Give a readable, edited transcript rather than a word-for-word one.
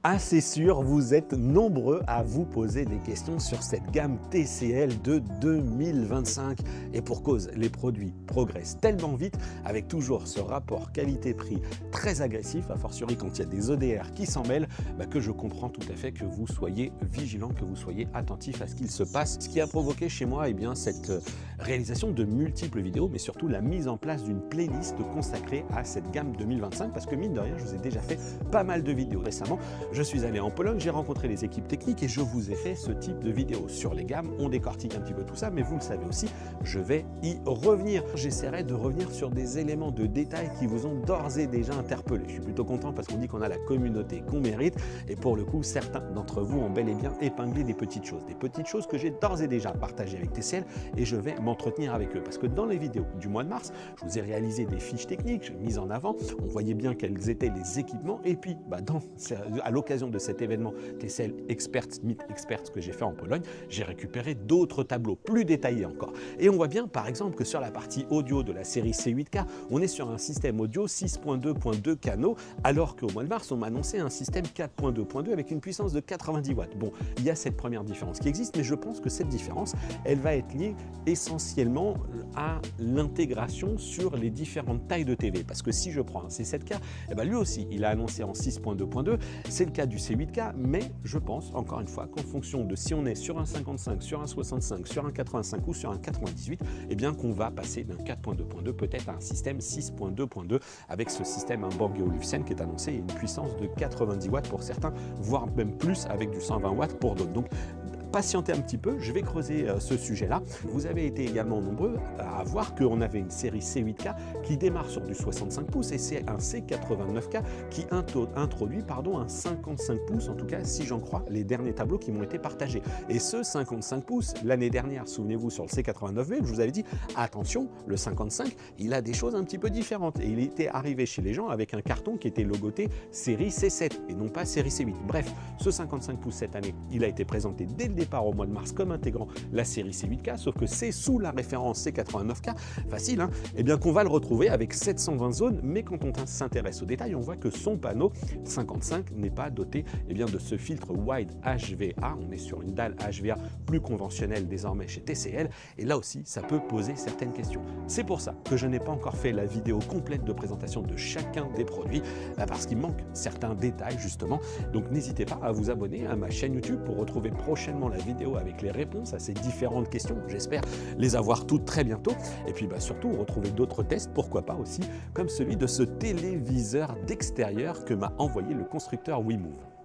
Ah, c'est sûr, vous êtes nombreux à vous poser des questions sur cette gamme TCL de 2025. Et pour cause, les produits progressent tellement vite, avec toujours ce rapport qualité-prix très agressif, a fortiori quand il y a des ODR qui s'en mêlent, que je comprends tout à fait que vous soyez vigilant, que vous soyez attentif à ce qu'il se passe. Ce qui a provoqué chez moi cette réalisation de multiples vidéos, mais surtout la mise en place d'une playlist consacrée à cette gamme 2025, parce que mine de rien, je vous ai déjà fait pas mal de vidéos récemment. Je suis allé en Pologne, j'ai rencontré les équipes techniques et je vous ai fait ce type de vidéo sur les gammes. On décortique un petit peu tout ça, mais vous le savez aussi, je vais y revenir. J'essaierai de revenir sur des éléments de détail qui vous ont d'ores et déjà interpellé. Je suis plutôt content parce qu'on dit qu'on a la communauté qu'on mérite et pour le coup, certains d'entre vous ont bel et bien épinglé des petites choses que j'ai d'ores et déjà partagées avec TCL et je vais m'entretenir avec eux parce que dans les vidéos du mois de mars, je vous ai réalisé des fiches techniques mises en avant. On voyait bien quels étaient les équipements et puis à l'occasion de cet événement TCL Experts Meet Experts que j'ai fait en Pologne, j'ai récupéré d'autres tableaux plus détaillés encore. Et on voit bien par exemple que sur la partie audio de la série C8K, on est sur un système audio 6.2.2 canaux, alors qu'au mois de mars, on m'a annoncé un système 4.2.2 avec une puissance de 90 watts. Bon, il y a cette première différence qui existe, mais je pense que cette différence, elle va être liée essentiellement à l'intégration sur les différentes tailles de TV. Parce que si je prends un C7K, lui aussi, il a annoncé en 6.2.2, c'est le cas du C8K, mais je pense, encore une fois, qu'en fonction de si on est sur un 55, sur un 65, sur un 85 ou sur un 98, qu'on va passer d'un 4.2.2 peut-être à un système 6.2.2 avec ce système Borg Olufsen qui est annoncé et une puissance de 90 watts pour certains, voire même plus avec du 120 watts pour d'autres. Donc, patientez un petit peu, je vais creuser ce sujet-là. Vous avez été également nombreux à voir qu'on avait une série C8K qui démarre sur du 65 pouces et c'est un C89K qui introduit un 55 pouces, en tout cas si j'en crois les derniers tableaux qui m'ont été partagés. Et ce 55 pouces, l'année dernière, souvenez-vous sur le C89V, je vous avais dit attention, le 55, il a des choses un petit peu différentes et il était arrivé chez les gens avec un carton qui était logoté série C7 et non pas série C8. Bref, ce 55 pouces cette année, il a été présenté dès le départ au mois de mars comme intégrant la série C8K, sauf que c'est sous la référence C89K, facile, qu'on va le retrouver avec 720 zones, mais quand on s'intéresse aux détails, on voit que son panneau 55 n'est pas doté de ce filtre Wide HVA, on est sur une dalle HVA plus conventionnelle désormais chez TCL, et là aussi, ça peut poser certaines questions. C'est pour ça que je n'ai pas encore fait la vidéo complète de présentation de chacun des produits, parce qu'il manque certains détails justement, donc n'hésitez pas à vous abonner à ma chaîne YouTube pour retrouver prochainement la vidéo avec les réponses à ces différentes questions. J'espère les avoir toutes très bientôt. Et puis surtout, retrouver d'autres tests, pourquoi pas aussi, comme celui de ce téléviseur d'extérieur que m'a envoyé le constructeur Wimove.